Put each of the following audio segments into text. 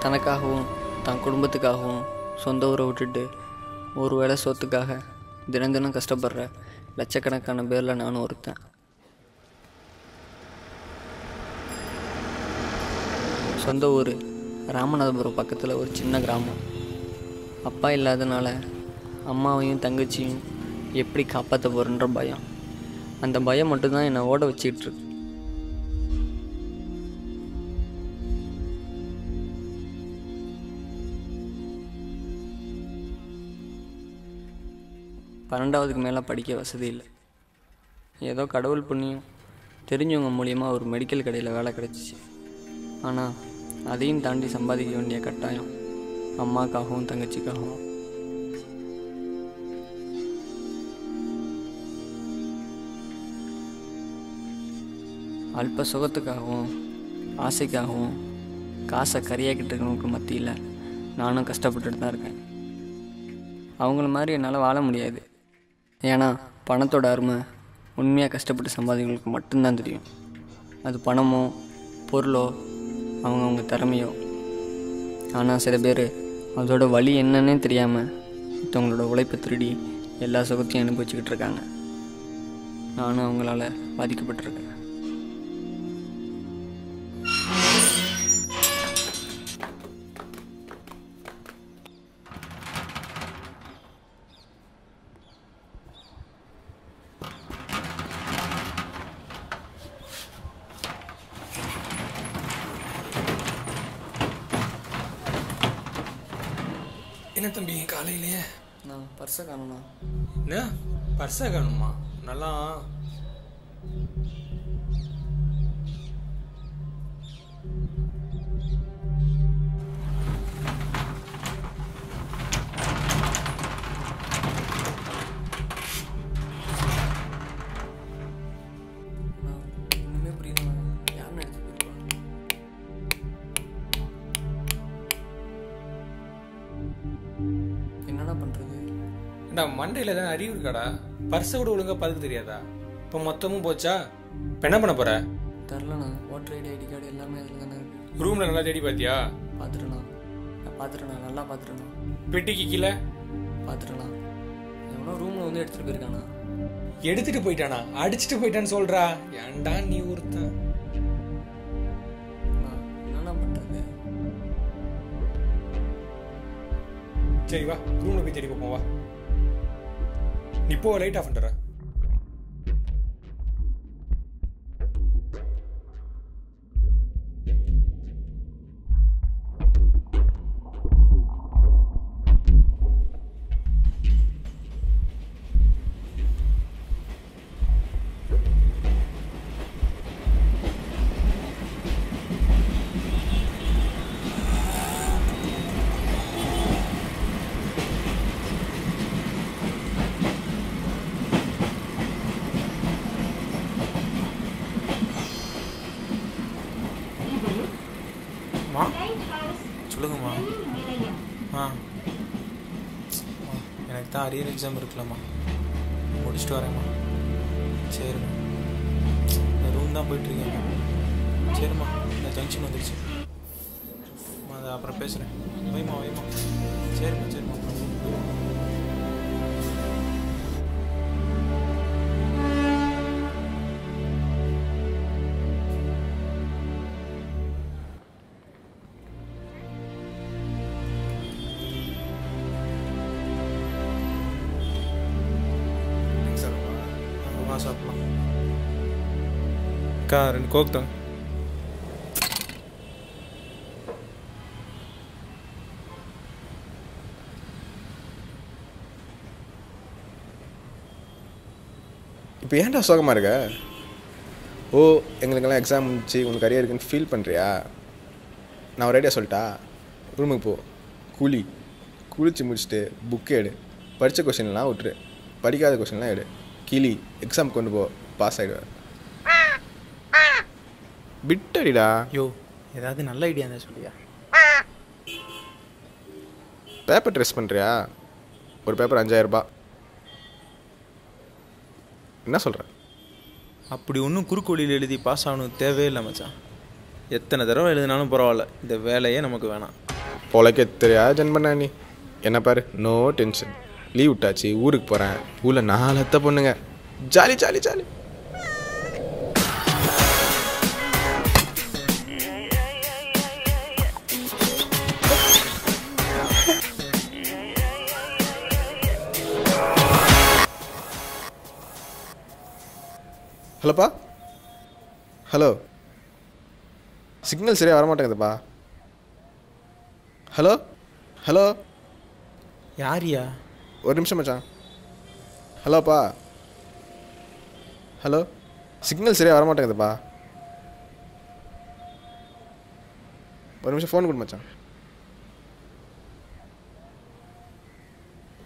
தனக்காகவும் தன் குடும்பத்துக்காகவும் சொந்த ஊரை விட்டுட்டு ஒரு வேளை சொத்துக்காக தினம் தினம் கஷ்டப்படுற லட்சக்கணக்கான பேரில் நானும் ஒருத்தன். சொந்த ஊர் ராமநாதபுரம் பக்கத்தில் ஒரு சின்ன கிராமம். அப்பா இல்லாதனால அம்மாவையும் தங்கச்சியும் எப்படி காப்பாற்ற போகிறன்ற பயம். அந்த பயம் மட்டும்தான் என்னை ஓட வச்சிக்கிட்டுருக்கு. பன்னெண்டாவதுக்கு மேலே படிக்க வசதி இல்லை. ஏதோ கடவுள் புண்ணியம் தெரிஞ்சவங்க மூலியமாக ஒரு மெடிக்கல் கடையில் வேலை கிடச்சிச்சு. ஆனால் அதையும் தாண்டி சம்பாதிக்க வேண்டிய கட்டாயம் அம்மாக்காகவும் தங்கச்சிக்காகவும். அல்ப சுகத்துக்காகவும் ஆசைக்காகவும் காசை கரியாக்கிட்டு இருக்கவங்களுக்கு மத்தியில் நானும் கஷ்டப்பட்டுட்டு தான் இருக்கேன். அவங்கள மாதிரி என்னால் வாழ முடியாது. ஏன்னா பணத்தோட அருமை உண்மையாக கஷ்டப்பட்டு சம்பாதிக்கிறவங்களுக்கு மட்டும்தான் தெரியும். அது பணமோ பொருளோ அவங்கவுங்க திறமையோ. ஆனால் சில பேர் அதோட வலி என்னன்னே தெரியாமல் மற்றவங்களோட உழைப்பை திருடி எல்லா சுகத்தையும் அனுபவிச்சுக்கிட்டு இருக்காங்க. நானும் அவங்களால பாதிக்கப்பட்டிருக்கேன். என்ன தம்பி காலையிலேயே நான் பர்ஸை காணுண்ணா. என்ன பர்ஸை காணுமா? நல்லா இன்னுமே புரியல. யாருன்னு எடுத்து போயிருப்பா? என்னடா பண்ணுறது? ஏண்டா மண்டையில் தானே அறிவு இருக்காடா? பர்ஸை கூட ஒழுங்காக பார்த்துக்க தெரியாதா? இப்போ மொத்தமும் போச்சா? இப்போ என்ன பண்ண போகிற? தெரிலண்ணா. ஓட்டர் ஐடி கார்டு எல்லாமே அதில் தானே இருக்குது. ரூமில் நல்லா தேடி பார்த்தியா? பார்த்துட்டேண்ணா. நல்லா பார்த்துட்டேண்ணா. பெட்டிக்கு கீழே பார்த்துட்டேண்ணா. எவ்வளோ ரூமில் வந்து எடுத்துகிட்டு போயிருக்காண்ணா. எடுத்துட்டு போயிட்டானா? அடிச்சுட்டு போயிட்டான்னு சொல்றா. ஏன்டா நீ ஒருத்தன்? என்னண்ணா பண்ணுறது? சரி வா, ரூம்ல போய் தேடி பார்ப்போம். வா, நீ போ, லைட் ஆஃப் பண்ணுற. சொல்லுங்கம்மா. எனக்கு தான் அரியர் எக்ஸாம் இருக்குல்லம்மா, முடிச்சுட்டு வரேம்மா. சரிம்மா, இந்த ரூம் தான் போயிட்டுருக்கேம்மா. சரிம்மா, இந்த ஜங்ஷன் வந்துடுச்சு. அதை அப்புறம் பேசுகிறேன். வைம்மா. சரிம்மா. சாப்பிடலாம். அக்கா 2 கோக் தாங்க. இப்போ ஏன்டா சோகமாக இருக்க? ஓ, எங்களுக்கெல்லாம் எக்ஸாம் முடிச்சு உனக்கு அரியர் இருக்குன்னு ஃபீல் பண்ணுறியா? நான் ஒரு ஐடியா சொல்லிட்டா. ரூமுக்கு போ, குளிச்சு முடிச்சுட்டு புக்கு எடு. படித்த கொஷின்லாம் விட்டுரு, படிக்காத கொஷின்லாம் எடு. கிளி எக்ஸாம் கொண்டு போ, பாஸ் ஆகிடுவேன். பிட்டடிடா. யோ, ஏதாவது நல்ல ஐடியா இருந்தால் சொல்லியா? பேப்பர் ட்ரெஸ் பண்ணுறியா? ஒரு பேப்பர் 5000 ரூபாய். என்ன சொல்கிற? அப்படி ஒன்றும் குறுக்கு வழியில் எழுதி பாஸ் ஆகணும் தேவையில்லை மச்சான். எத்தனை தடவை எழுதினாலும் பரவாயில்ல, இந்த வேலையே நமக்கு வேணாம். பொழைக்க தெரியாது ஜென் பண்ண நீ. என்ன பாரு, நோ டென்ஷன். லீவ் விட்டாச்சு, ஊருக்கு போகிறேன். ஊரில் 4 அத்தை பொண்ணுங்க. Jolly jolly jolly. ஹலோப்பா. ஹலோ, சிக்னல் சரியாக வரமாட்டேங்குதுப்பா. ஹலோ ஹலோ, யாரியா? ஒரு நிமிஷம் மச்சான். ஹலோப்பா. ஹலோ, சிக்னல் சரியாக வரமாட்டேங்குதுப்பா. ஒரு நிமிஷம் ஃபோன் கொடு மச்சான்.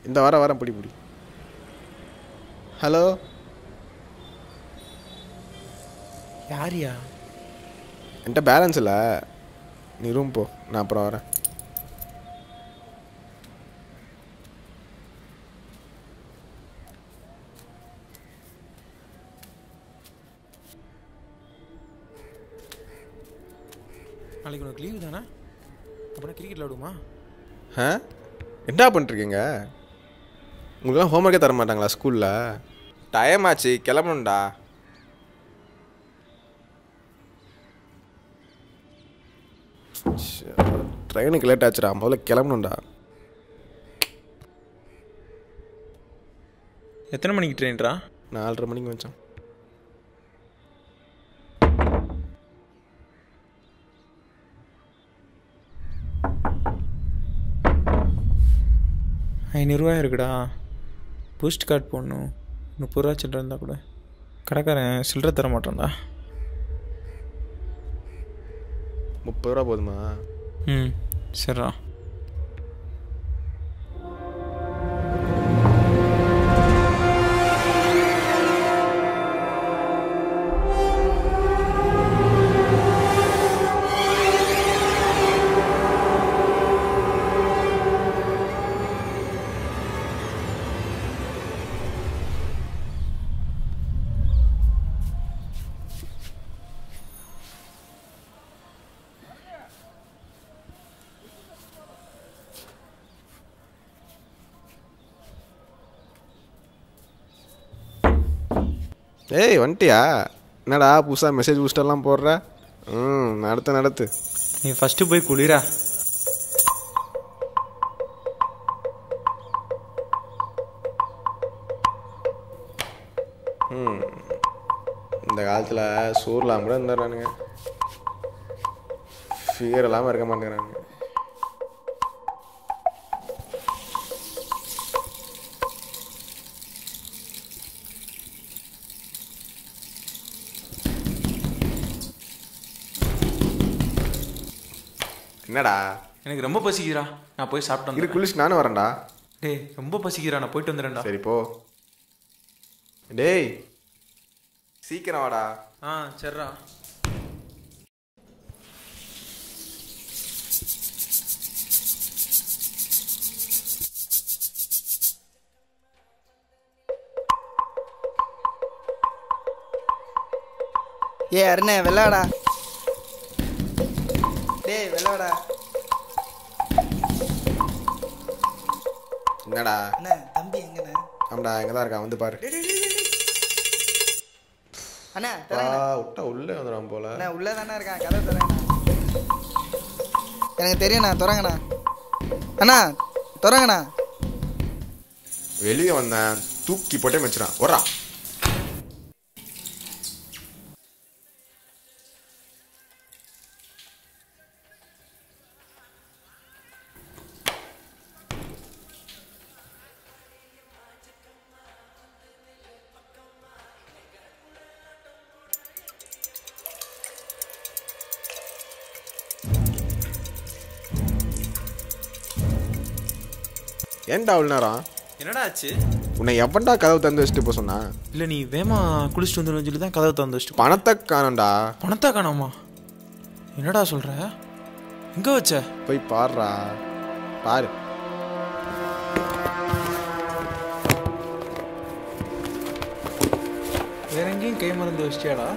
இந்த வரேன் பிடி. ஹலோ, யாரியா? என்கிட்ட பேலன்ஸ் இல்லை, நீ ரூம் போ, நான் அப்புறம் வரேன். நாளைக்கு உனக்கு லீவு தானே? அப்புறம் கிரிக்கெட் விளாடுமா? என்ன பண்ணிருக்கீங்க? உங்களுக்குலாம் ஹோம்ஒர்க்கே தர மாட்டாங்களா ஸ்கூலில்? டைம் ஆச்சு, கிளம்பணும்டா. ட்ரெயினுக்கு லேட் ஆச்சுடா, முதல்ல கிளம்பணும்டா. எத்தனை மணிக்கு ட்ரெயின்ரா? 4:30 மணிக்கு வச்சான். ₹500 இருக்குடா. போஸ்ட் கார்டு போடணும். 30 ரூபா சில்லற இருந்தால் கூட கடைக்காரன் சில்லற தர மாட்டான்டா. 30 ரூபா போதுமா? சரிடா. ஏய் வந்துட்டியா? என்னடா புதுசாக மெசேஜ் பூஸ்டர்லாம் போடுற? நடத்து. நீ ஃபஸ்ட்டு போய் குளிரா. இந்த காலத்தில் சோர்லாம் கூட இருந்துடுறானுங்க, ஃபிகர் இல்லாமல் இருக்க மாட்டேங்கிறானுங்க. என்னடா? எனக்கு ரொம்ப பசிக்கிறா, நான் போய் சாப்பிட்டு இது குளிச்சு நானும் வரேன்டா. டேய் ரொம்ப பசிக்கிறா, நான் போயிட்டு வந்துடுறேன்டா. சரி போ. டேய் சீக்கிரம் வாடா. சரிடா. அருணே வெள்ளாடா. டேய் வெள்ளாடா. என்னடா? அண்ணா தம்பி எங்கண்ணே? ஆமாடா, இங்கே தான் இருக்கான், வந்து பாரு. அண்ணா விட்டா உள்ளே வந்துடும் போல. அண்ணா உள்ளே தானே இருக்கான், கதை திறங்கண்ணா. எனக்கு தெரியும்ண்ணா, திறங்கண்ணா. அண்ணா திறங்கண்ணா. வெளியே வந்தேன், தூக்கி போட்டே வச்சுறான். ஒரா ஏன்டா அவ்வளோ நேரம்? என்னடா ஆச்சு? உன்னை எவன்டா கதவு திறந்து வச்சுட்டு போக சொன்னா? இல்லை நீ வேமா குளிச்சுட்டு வந்துடும் சொல்லி தான் கதவை திறந்து வச்சுட்டு. பணத்தை காணோம்டா. பணத்தை காணாமா? என்னடா சொல்ற? எங்க வச்ச? போய் பாருடா, பாரு. வேற எங்கேயும் கை மறந்து வச்சிட்டியாடா?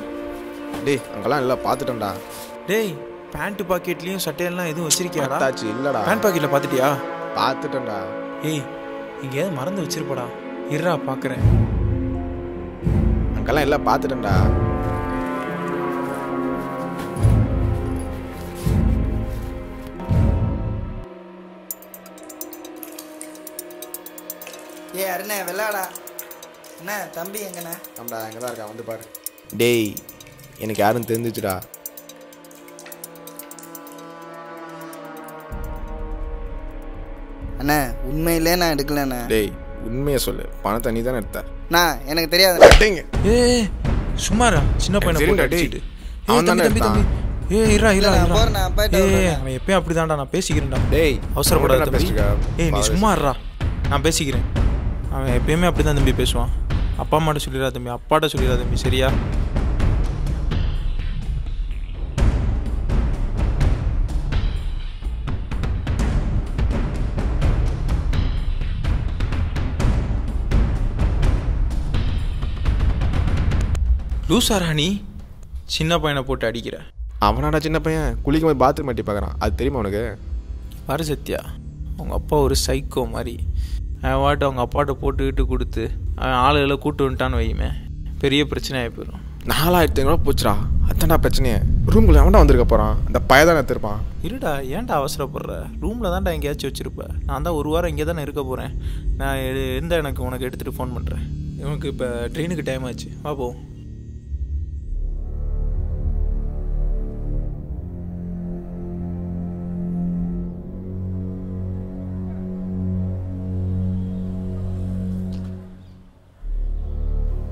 டேய் அங்கெல்லாம் இல்லை, பார்த்துட்டேன்டா. டேய் பேண்ட் பாக்கெட்லேயும் சட்டையெல்லாம் எதுவும் வச்சிருக்கியாடா? தாச்சு இல்லைடா. பேண்ட் பாக்கெட்டில் பார்த்துட்டியா? பார்த்துட்டேன்டா. ஏய் எங்கேயாவது மறந்து வச்சிருப்படா. இருடா பார்க்குறேன். அங்கெல்லாம் எல்லாம் பார்த்துட்டேன்டா. அருணே வெள்ளாடா. என்ன தம்பி எங்கண்ணே? ஆமாடா எங்கே தான் இருக்கா, வந்து பாரு. டேய் எனக்கு யாரும் தெரிஞ்சிச்சுடா. அண்ணே உண்மையிலே நான் எடுக்கலண்ணே. டேய் உண்மையை சொல்லு, பணத்தை நீ தானே எடுத்த? நான் எனக்கு தெரியாது. ஏய் சும்மாரா, சின்ன பையனை போட்டு அடிச்சிட்டு. அவன் தானே எடுத்தான். ஏய் இரா இரா நான் போறேன், நான் போயிட்டு ஏய் அவன் எப்பயும் அப்படிதான்டா. நான் பேசிக்கிறேன்டா. டேய் அவசரப்படாத தம்பி. பேசிக்க. ஏய் நீ சும்மா இருடா, நான் பேசிக்கிறேன். அவன் எப்பயுமே அப்படி தான் தம்பி பேசுவான். அப்பா அம்மாட்ட சொல்லிடாத தம்பி, அப்பாட்ட சொல்லிடாத தம்பி, சரியா? லூசாரா நீ? சின்ன பையனை போட்டு அடிக்கிற. அவனாடா சின்ன பையன், குளிக்கும் போது பாத்ரூம் மாட்டி பார்க்குறான், அது தெரியுமா உனக்கு? வர சத்யா, அவங்க அப்பா ஒரு சைக்கோ மாதிரி. அவன் வாட்டு அவங்க அப்பாட்ட போட்டுக்கிட்டு கொடுத்து அவன் ஆளுகளை கூட்டு வந்துட்டான்னு வையுமே, பெரிய பிரச்சனை ஆகி போயிடும். 4500 போச்சுடா. அதான்டா பிரச்சனையே. ரூம்குள்ள அவன்டா வந்திருக்க போகிறான், அந்த பையன் எடுத்திருப்பான். இருடா ஏன்டா அவசரப்படுற? ரூமில் தான்டா எங்கேயாச்சும் வச்சுருப்பேன். நான் தான் ஒரு வாரம் இங்கே தானே இருக்க போகிறேன். நான் உனக்கு எடுத்துகிட்டு ஃபோன் பண்ணுறேன். இவனுக்கு இப்போ ட்ரெயினுக்கு டைம் ஆச்சு, வா போ.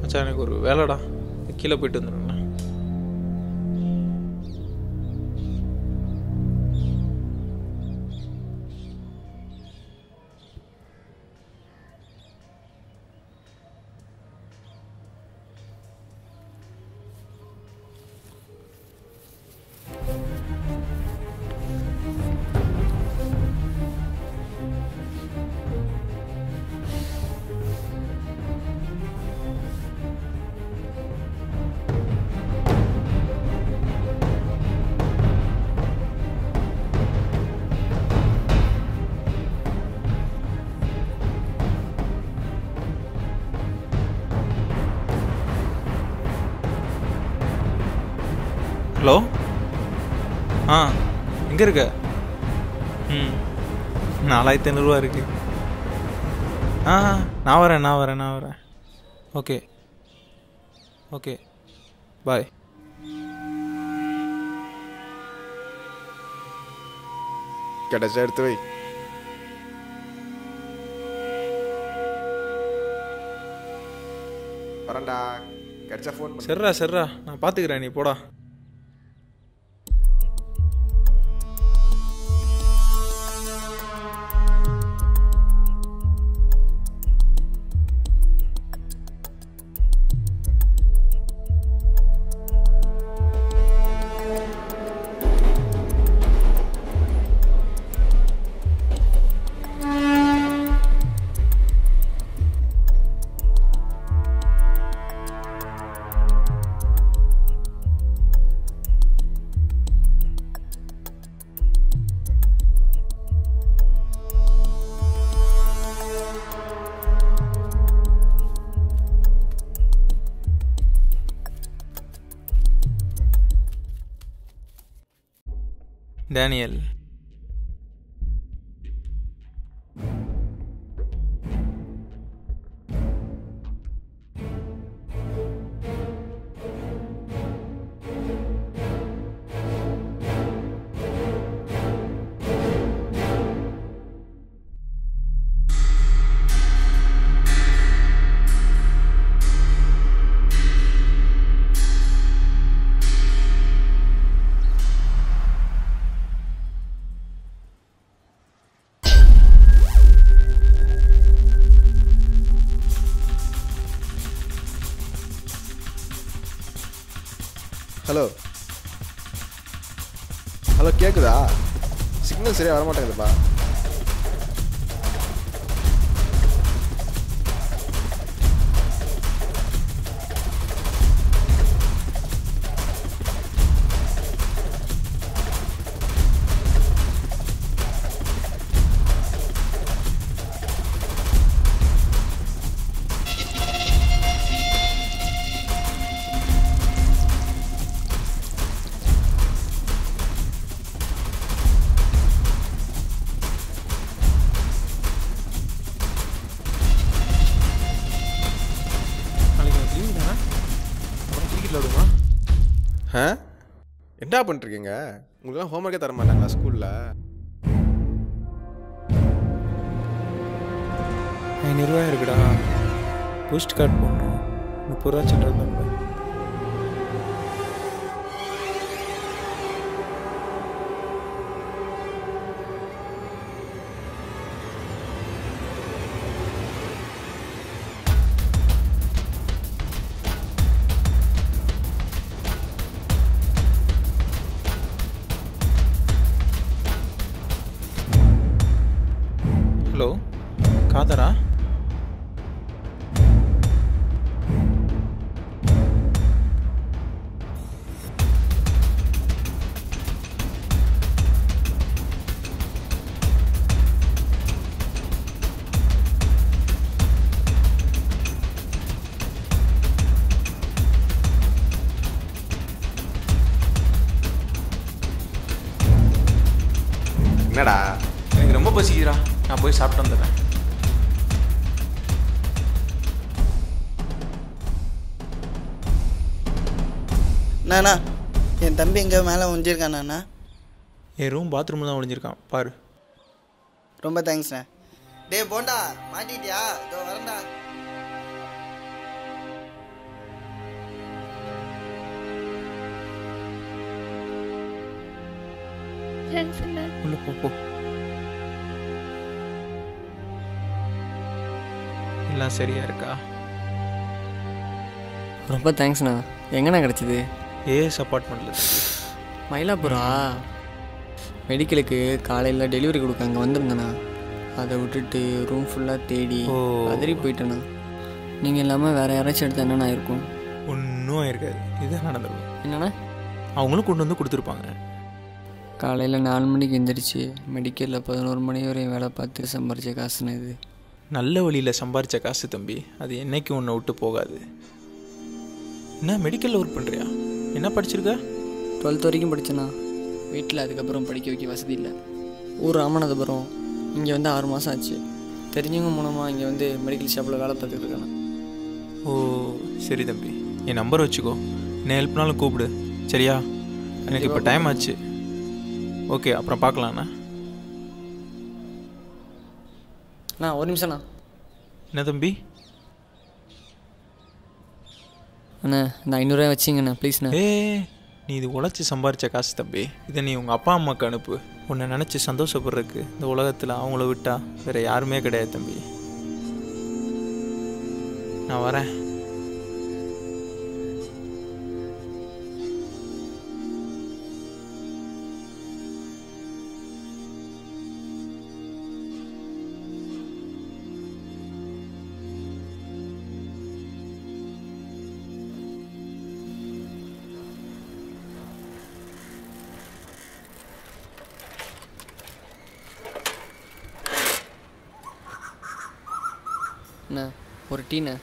மச்சான் எனக்கு ஒரு வேலைடா, கீழே போயிட்டு வந்துடுங்கண்ணா. ஹலோ, எங்கே இருக்க? 4500 இருக்கு. நான் வரேன். Okay bye. கிடைச்சா எடுத்து வை. வரேன்டா, கிடைச்சா ஃபோன் பண்ணு. சரிடா நான் பார்த்துக்கிறேன், நீ போடா. டேனியல், ஹலோ கேட்குதா? சிக்னல் சரியாக வரமாட்டேங்குதுப்பா. செட்டில் ஆடுமா? என்ன பண்ணிருக்கீங்க? உங்களுக்குலாம் ஹோம்ஒர்க்கே தர மாட்டாங்களா ஸ்கூலில்? 500 ரூபா இருக்குடா. போஸ்ட் கார்டு போடணும். 30 ரூபா சில்லறை தம்பி. ஹலோ காதரா? என்னடா? எனக்கு ரொம்ப பசிக்கிறா. நான் போய் சாப்பிட்டு வந்துடுறேன். அண்ணா என் தம்பி எங்கே மேலே ஒழிஞ்சிருக்காண்ணா? என் ரூம் பாத்ரூமில் தான் ஒழிஞ்சிருக்கான் பாரு. ரொம்ப தேங்க்ஸ்ண்ணே. டே போண்டா மாட்டிட்டியா? இதோ வரேன்டா. உள்ள போ. எல்லாம் சரியா இருக்கா? ரொம்ப தேங்க்ஸ்ண்ணா. எங்கண்ணா கிடச்சிது? ஏஎஸ் அப்பார்ட்மெண்ட்டில். மயிலாப்பூரா? மெடிக்கலுக்கு காலையில் டெலிவரி கொடுக்க அங்கே வந்திருந்தேண்ணா. அதை விட்டுட்டு ரூம் ஃபுல்லாக தேடி பதறி போயிட்டேண்ணா. நீங்கள் இல்லாமல் வேறு யாராச்சும் எடுத்தால் என்னென்ன இருக்கும்? ஒன்றும் ஆயிருக்காது. இதுதான் நடந்துடும். என்னண்ணா? அவங்களும் கொண்டு வந்து கொடுத்துருப்பாங்க. காலையில் 4 மணிக்கு எந்திரிச்சு மெடிக்கலில் 11 மணி வரையும் வேலை பார்த்து சம்பாரித்த காசுண்ணா இது. நல்ல வழியில் சம்பாரித்த காசு தம்பி. அது என்னைக்கும் உன்னை விட்டு போகாது. என்ன மெடிக்கலில் ஒர்க் பண்ணுறியா? என்ன படிச்சிருக்க? 12th வரைக்கும் படித்தேண்ணா. வீட்டில் அதுக்கப்புறம் படிக்க வைக்க வசதி இல்லை. ஊர் ராமநாதபுரம். இங்கே வந்து 6 மாதம் ஆச்சு. தெரிஞ்சவங்க மூலமாக இங்கே வந்து மெடிக்கல் ஷாப்பில் வேலை பார்த்துட்டு இருக்கேண்ணா. ஓ சரி தம்பி, என் நம்பர் வச்சுக்கோ. என்ன ஹெல்ப்னாலும் கூப்பிடு சரியா? எனக்கு இப்போ டைம் ஆச்சு. ஓகே அப்புறம் பார்க்கலாண்ணா. அண்ணா ஒரு நிமிஷம்ண்ணா. என்ன தம்பி? அண்ணா இந்த 500 ரூபாய் வச்சிங்கண்ணா ப்ளீஸ்ண்ணா. நீ இது உழைச்சி சம்பாரித்த காசு தம்பி. இதை நீ உங்கள் அப்பா அம்மாவுக்கு அனுப்பு. உன்னை நினச்சி சந்தோஷப்படுறதுக்கு இந்த உலகத்தில் அவங்கள விட்டா வேறு யாருமே கிடையாது தம்பி. நான் வரேன். அண்ணா ஒரு டீண்ணா.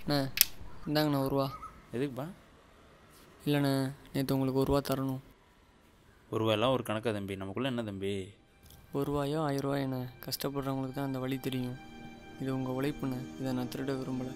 அண்ணா இந்தாங்கண்ணா 1 ரூபா. எதுக்குப்பா? இல்லைண்ணா நேற்று உங்களுக்கு 1 ரூபா தரணும். 1 ரூபாயெல்லாம் ஒரு கணக்கா தம்பி? நமக்குள்ளே என்ன தம்பி? 1 ரூபாயோ 1000 ரூபாயோ என்ன, கஷ்டப்படுறவங்களுக்கு தான் அந்த வழி தெரியும். இது உங்கள் உழைப்புண்ணே. இதை நான் திருட விரும்பலை.